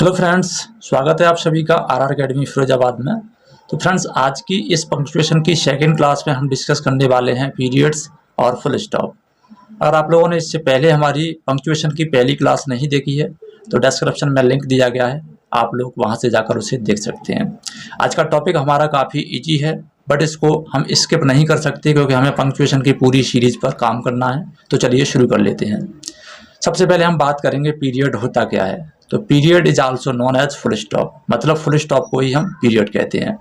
Hello friends, स्वागत है आप सभी का आरआर अकेडमी फिरोजाबाद में। तो फ्रेंड्स, आज की इस पंक्चुएशन की सेकंड क्लास में हम डिस्कस करने वाले हैं पीरियड्स और फुल स्टॉप। अगर आप लोगों ने इससे पहले हमारी पंक्चुएशन की पहली क्लास नहीं देखी है तो डिस्क्रिप्शन में लिंक दिया गया है, आप लोग वहां से जाकर उसे देख सकते हैं। आज का टॉपिक हमारा काफ़ी ईजी है, बट इसको हम स्किप नहीं कर सकते क्योंकि हमें पंक्चुएशन की पूरी सीरीज पर काम करना है। तो चलिए शुरू कर लेते हैं। सबसे पहले हम बात करेंगे पीरियड होता क्या है। तो period is also known as full stop, मतलब फुल स्टॉप को ही हम पीरियड कहते हैं।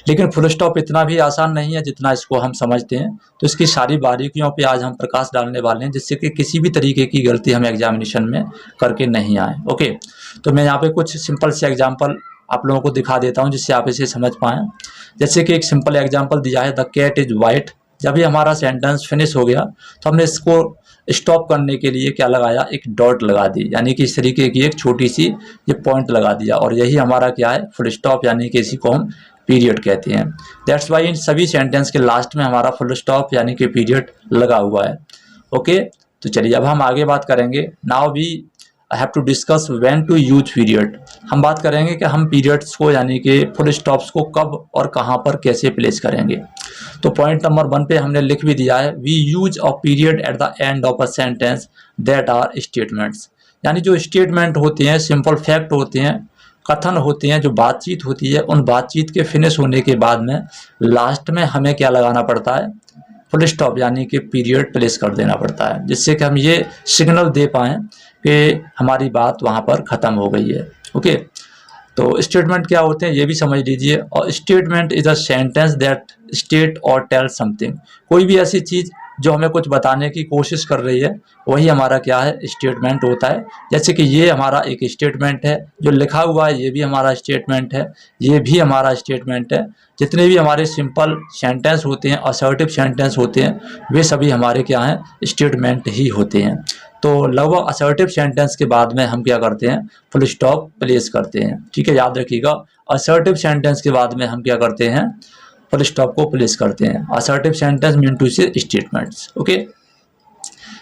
लेकिन फुल स्टॉप इतना भी आसान नहीं है जितना इसको हम समझते हैं। तो इसकी सारी बारीकियों पे आज हम प्रकाश डालने वाले हैं, जिससे कि किसी भी तरीके की गलती हमें एग्जामिनेशन में करके नहीं आए। ओके, तो मैं यहाँ पे कुछ सिंपल से एग्जाम्पल आप लोगों को दिखा देता हूँ जिससे आप इसे समझ पाएँ। जैसे कि एक सिंपल एग्जाम्पल दिया है, द कैट इज वाइट। जब ये हमारा सेंटेंस फिनिश हो गया तो हमने इसको स्टॉप करने के लिए क्या लगाया, एक डॉट लगा दी, यानी कि इस तरीके की एक छोटी सी ये पॉइंट लगा दिया, और यही हमारा क्या है, फुल स्टॉप, यानी कि इसी को हम पीरियड कहते हैं। दैट्स वाई इन सभी सेंटेंस के लास्ट में हमारा फुल स्टॉप यानी कि पीरियड लगा हुआ है। ओके, तो चलिए अब हम आगे बात करेंगे। Now we have to discuss when to use period. हम बात करेंगे कि हम पीरियड्स को यानी कि फुल स्टॉप्स को कब और कहाँ पर कैसे प्लेस करेंगे। तो पॉइंट नंबर 1 पे हमने लिख भी दिया है, we use a period at the end of a sentence that are statements. यानी जो स्टेटमेंट होते हैं, सिंपल फैक्ट होते हैं, कथन होते हैं, जो बातचीत होती है, उन बातचीत के फिनिश होने के बाद में लास्ट में हमें क्या लगाना पड़ता है, फुल स्टॉप, यानी कि पीरियड प्लेस कर देना पड़ता है, जिससे कि हम ये सिग्नल दे पाएँ कि हमारी बात वहाँ पर ख़त्म हो गई है। ओके, तो स्टेटमेंट क्या होते हैं ये भी समझ लीजिए। और statement is a sentence that state और टेल समथिंग। कोई भी ऐसी चीज़ जो हमें कुछ बताने की कोशिश कर रही है, वही हमारा क्या है, स्टेटमेंट होता है। जैसे कि ये हमारा एक स्टेटमेंट है, जो लिखा हुआ है ये भी हमारा स्टेटमेंट है, ये भी हमारा स्टेटमेंट है। जितने भी हमारे सिंपल सेंटेंस होते हैं, असर्टिव सेंटेंस होते हैं, वे सभी हमारे क्या हैं, स्टेटमेंट ही होते हैं। तो लगभग असर्टिव सेंटेंस के बाद में हम क्या करते हैं, फुल स्टॉप प्लेस करते हैं। ठीक है, याद रखिएगा, असर्टिव सेंटेंस के बाद में हम क्या करते हैं, फुल स्टॉप को प्लेस करते हैं। Assertive sentence mean to say statements. Okay,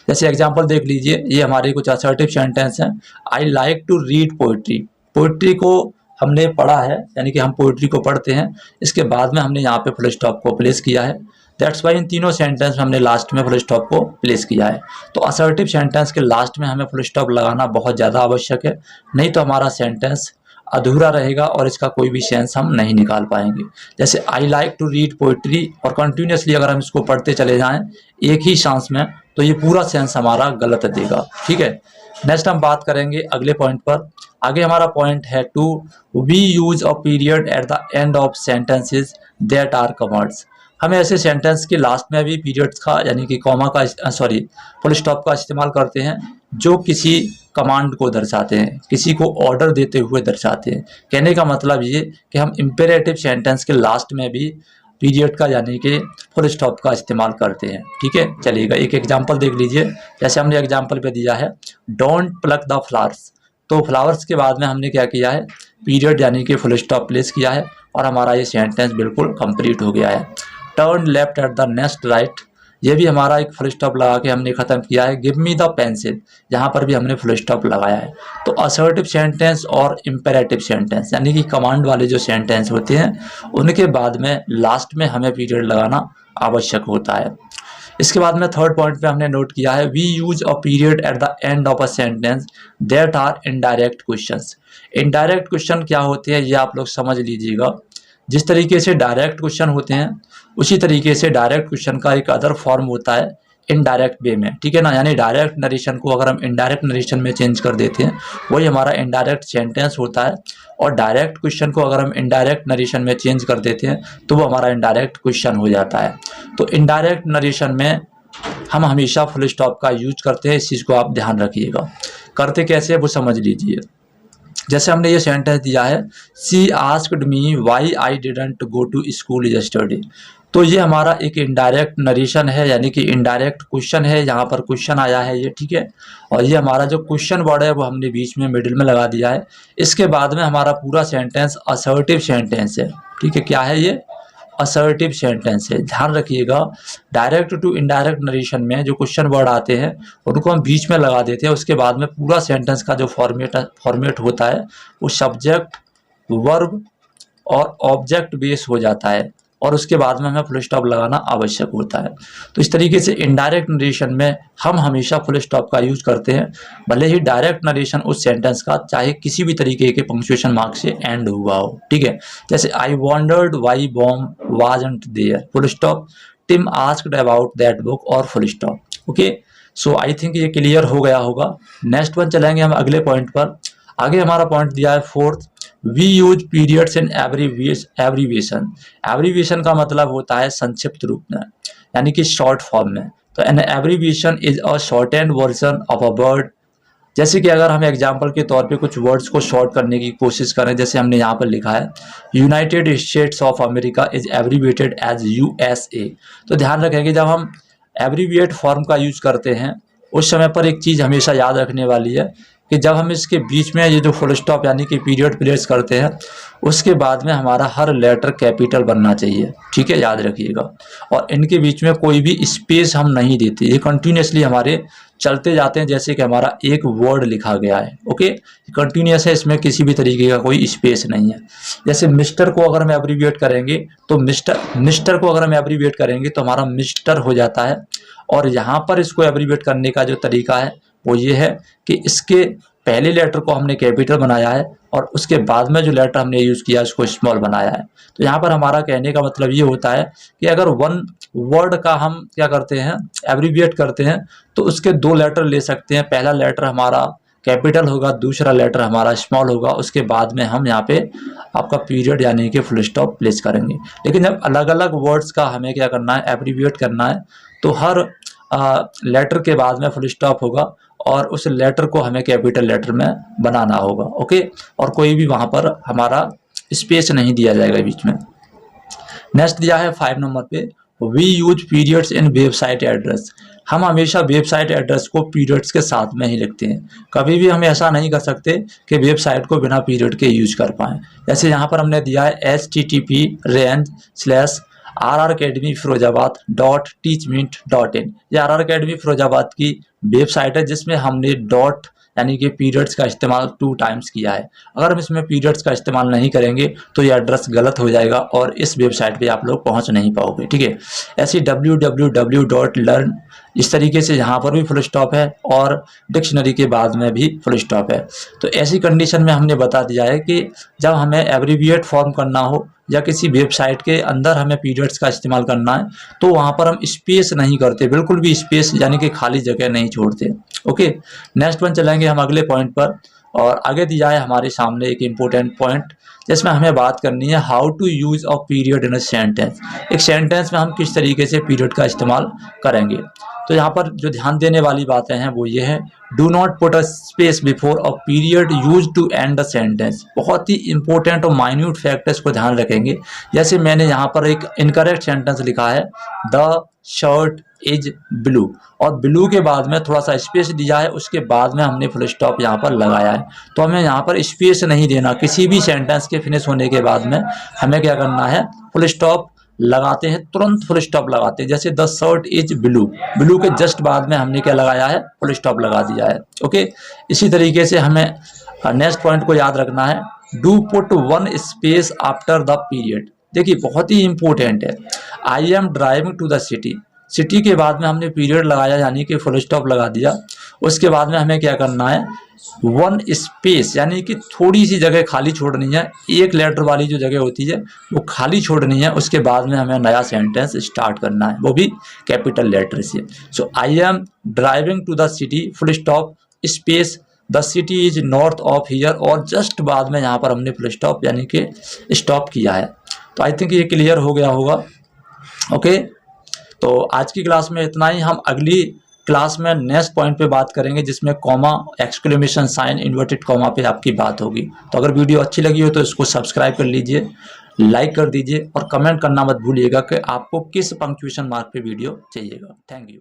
जैसे एग्जांपल देख लीजिए, ये हमारे कुछ असर्टिव सेंटेंस हैं। I like to read poetry. Poetry को हमने पढ़ा है, यानी कि हम पोइट्री को पढ़ते हैं, इसके बाद में हमने यहाँ पे फुल स्टॉप को प्लेस किया है। दैट्स वाई इन तीनों सेंटेंस में हमने लास्ट में फुल स्टॉप को प्लेस किया है। तो असर्टिव सेंटेंस के लास्ट में हमें फुल स्टॉप लगाना बहुत ज़्यादा आवश्यक है, नहीं तो हमारा सेंटेंस अधूरा रहेगा और इसका कोई भी सेंस हम नहीं निकाल पाएंगे। जैसे I like to read poetry, और कंटिन्यूसली अगर हम इसको पढ़ते चले जाएं एक ही सांस में, तो ये पूरा सेंस हमारा गलत देगा। ठीक है, नेक्स्ट हम बात करेंगे अगले पॉइंट पर। आगे हमारा पॉइंट है two we use a period at the end of sentences that are commands. हमें ऐसे सेंटेंस के लास्ट में भी पीरियड्स का यानी कि कॉमा का फुल स्टॉप का इस्तेमाल करते हैं, जो किसी कमांड को दर्शाते हैं, किसी को ऑर्डर देते हुए दर्शाते हैं। कहने का मतलब ये कि हम इम्पेरेटिव सेंटेंस के लास्ट में भी पीरियड का यानी कि फुल स्टॉप का इस्तेमाल करते हैं। ठीक है, चलिएगा एक एग्जांपल देख लीजिए। जैसे हमने एग्जांपल पे दिया है, डोंट प्लक द फ्लावर्स। तो फ्लावर्स के बाद में हमने क्या किया है, पीरियड यानी कि फुल स्टॉप प्लेस किया है, और हमारा ये सेंटेंस बिल्कुल कंप्लीट हो गया है। Turn left at the next right, ये भी हमारा एक फुल स्टॉप लगा के हमने ख़त्म किया है। गिव मी द पेंसिल, यहाँ पर भी हमने फुल स्टॉप लगाया है। तो असर्टिव सेंटेंस और इम्पेरेटिव सेंटेंस यानी कि कमांड वाले जो सेंटेंस होते हैं, उनके बाद में लास्ट में हमें पीरियड लगाना आवश्यक होता है। इसके बाद में थर्ड पॉइंट पे हमने नोट किया है, we use a period at the end of a sentence that are indirect questions. Indirect question क्या होते हैं ये आप लोग समझ लीजिएगा। जिस तरीके से डायरेक्ट क्वेश्चन होते हैं, उसी तरीके से डायरेक्ट क्वेश्चन का एक अदर फॉर्म होता है इनडायरेक्ट वे में। ठीक है ना, यानी डायरेक्ट नरेशन को अगर हम इनडायरेक्ट नरेशन में चेंज कर देते हैं, वही हमारा इनडायरेक्ट सेंटेंस होता है। और डायरेक्ट क्वेश्चन को अगर हम इनडायरेक्ट नरेशन में चेंज कर देते हैं तो वो हमारा इनडायरेक्ट क्वेश्चन हो जाता है। तो इनडायरेक्ट नरेशन में हम हमेशा फुल स्टॉप का यूज करते हैं, इस चीज़ को आप ध्यान रखिएगा। करते कैसे है वो समझ लीजिए। जैसे हमने ये सेंटेंस दिया है, she asked me why I didn't go to school yesterday. तो ये हमारा एक इनडायरेक्ट नरेशन है, यानी कि इनडायरेक्ट क्वेश्चन है, यहाँ पर क्वेश्चन आया है ये। ठीक है, और ये हमारा जो क्वेश्चन वर्ड है वो हमने बीच में मिडिल में लगा दिया है। इसके बाद में हमारा पूरा सेंटेंस असर्टिव सेंटेंस है। ठीक है, क्या है ये, असर्टिव सेंटेंस है। ध्यान रखिएगा, डायरेक्ट टू इनडायरेक्ट नरेशन में जो क्वेश्चन वर्ड आते हैं उनको हम बीच में लगा देते हैं, उसके बाद में पूरा सेंटेंस का जो फॉर्मेट होता है वो सब्जेक्ट, वर्ब और ऑब्जेक्ट बेस हो जाता है, और उसके बाद में हमें फुल स्टॉप लगाना आवश्यक होता है। तो इस तरीके से इनडायरेक्ट नरेशन में हम हमेशा फुल स्टॉप का यूज करते हैं, भले ही डायरेक्ट नरेशन उस सेंटेंस का चाहे किसी भी तरीके के पंक्चुएशन मार्क से एंड हुआ हो। ठीक है, जैसे I wondered why Bomb wasn't there, full stop, Tim asked about that book, और full stop. Okay, so I think ये क्लियर हो गया होगा। नेक्स्ट वन चलेंगे हम अगले पॉइंट पर। आगे हमारा पॉइंट दिया है fourth, we use periods in abbreviation. Abbreviation का मतलब होता है संक्षिप्त रूप में, यानी कि शॉर्ट फॉर्म में। तो an abbreviation is a shortened version of a word. जैसे कि अगर हम एग्जांपल के तौर पे कुछ वर्ड्स को शॉर्ट करने की कोशिश करें, जैसे हमने यहाँ पर लिखा है United States of America is abbreviated as USA. तो ध्यान रखेंगे जब हम एब्रीविएट फॉर्म का यूज करते हैं उस समय पर एक चीज़ हमेशा याद रखने वाली है कि जब हम इसके बीच में ये जो फुल स्टॉप यानी कि पीरियड प्लेस करते हैं उसके बाद में हमारा हर लेटर कैपिटल बनना चाहिए। ठीक है, याद रखिएगा। और इनके बीच में कोई भी स्पेस हम नहीं देते, ये कंटिन्यूसली हमारे चलते जाते हैं, जैसे कि हमारा एक वर्ड लिखा गया है। ओके, कंटिन्यूस है, इसमें किसी भी तरीके का कोई स्पेस नहीं है। जैसे मिस्टर को अगर हम एब्रीविएट करेंगे तो मिस्टर को अगर हम एब्रीविएट करेंगे तो हमारा मिस्टर हो जाता है। और यहाँ पर इसको एब्रीविएट करने का जो तरीका है वो ये है कि इसके पहले लेटर को हमने कैपिटल बनाया है और उसके बाद में जो लेटर हमने यूज़ किया उसको स्मॉल बनाया है। तो यहाँ पर हमारा कहने का मतलब ये होता है कि अगर वन वर्ड का हम क्या करते हैं, एब्रीविएट करते हैं, तो उसके दो लेटर ले सकते हैं। पहला लेटर हमारा कैपिटल होगा, दूसरा लेटर हमारा स्मॉल होगा, उसके बाद में हम यहाँ पे आपका पीरियड यानी कि फुल स्टॉप प्लेस करेंगे। लेकिन जब अलग अलग वर्ड्स का हमें क्या करना है, एब्रीविएट करना है, तो हर लेटर के बाद में फुल स्टॉप होगा और उस लेटर को हमें कैपिटल लेटर में बनाना होगा। ओके, और कोई भी वहाँ पर हमारा स्पेस नहीं दिया जाएगा बीच में। नेक्स्ट दिया है 5 नंबर पे, we use periods in website address. हम हमेशा वेबसाइट एड्रेस को पीरियड्स के साथ में ही लिखते हैं, कभी भी हम ऐसा नहीं कर सकते कि वेबसाइट को बिना पीरियड के यूज कर पाएँ। जैसे यहाँ पर हमने दिया है http://rracademyfirozabat.teachmeet.in। ये RR Academy फिरोजाबाद की वेबसाइट है जिसमें हमने डॉट यानी कि पीरियड्स का इस्तेमाल 2 टाइम्स किया है। अगर हम इसमें पीरियड्स का इस्तेमाल नहीं करेंगे तो ये एड्रेस गलत हो जाएगा और इस वेबसाइट पे आप लोग पहुंच नहीं पाओगे। ठीक है, ऐसी www.learn, इस तरीके से यहाँ पर भी फुल स्टॉप है और डिक्शनरी के बाद में भी फुल स्टॉप है। तो ऐसी कंडीशन में हमने बता दिया है कि जब हमें एब्रीविएट फॉर्म करना हो या किसी वेबसाइट के अंदर हमें पीरियड्स का इस्तेमाल करना है तो वहाँ पर हम स्पेस नहीं करते, बिल्कुल भी स्पेस यानी कि खाली जगह नहीं छोड़ते। ओके, नेक्स्ट वन चलेंगे हम अगले पॉइंट पर, और आगे दिया है हमारे सामने एक इम्पोर्टेंट पॉइंट जिसमें हमें बात करनी है how to use a period in a sentence. एक सेंटेंस में हम किस तरीके से पीरियड का इस्तेमाल करेंगे। तो यहाँ पर जो ध्यान देने वाली बातें हैं वो ये है, do not put a space before a period use to end the sentence. बहुत ही इंपॉर्टेंट और माइन्यूट फैक्ट है, इसको ध्यान रखेंगे। जैसे मैंने यहाँ पर एक इनकरेक्ट सेंटेंस लिखा है, द शर्ट इज ब्लू, और ब्लू के बाद में थोड़ा सा स्पेस दिया है, उसके बाद में हमने फुल स्टॉप यहाँ पर लगाया है। तो हमें यहाँ पर स्पेस नहीं देना, किसी भी सेंटेंस के फिनिश होने के बाद में हमें क्या करना है, फुल स्टॉप लगाते हैं, तुरंत फुल स्टॉप लगाते हैं। जैसे the shirt is blue, blue के जस्ट बाद में हमने क्या लगाया है, फुल स्टॉप लगा दिया है। ओके, इसी तरीके से हमें नेक्स्ट पॉइंट को याद रखना है, do put 1 space after the period. देखिए बहुत ही इंपॉर्टेंट है, I am driving to the city, city के बाद में हमने पीरियड लगाया यानी कि फुल स्टॉप लगा दिया। उसके बाद में हमें क्या करना है, 1 स्पेस यानी कि थोड़ी सी जगह खाली छोड़नी है, एक लेटर वाली जो जगह होती है वो खाली छोड़नी है। उसके बाद में हमें नया सेंटेंस स्टार्ट करना है, वो भी कैपिटल लेटर से। So I am driving to the city, full stop, space, the city is north of here, और जस्ट बाद में यहाँ पर हमने फुल स्टॉप यानी कि स्टॉप किया है। तो आई थिंक ये क्लियर हो गया होगा। ओके, तो आज की क्लास में इतना ही। हम अगली क्लास में नेक्स्ट पॉइंट पे बात करेंगे जिसमें comma, exclamation sign, inverted comma पे आपकी बात होगी। तो अगर वीडियो अच्छी लगी हो तो इसको सब्सक्राइब कर लीजिए, लाइक कर दीजिए और कमेंट करना मत भूलिएगा कि आपको किस पंक्चुएशन मार्क पे वीडियो चाहिएगा। Thank you.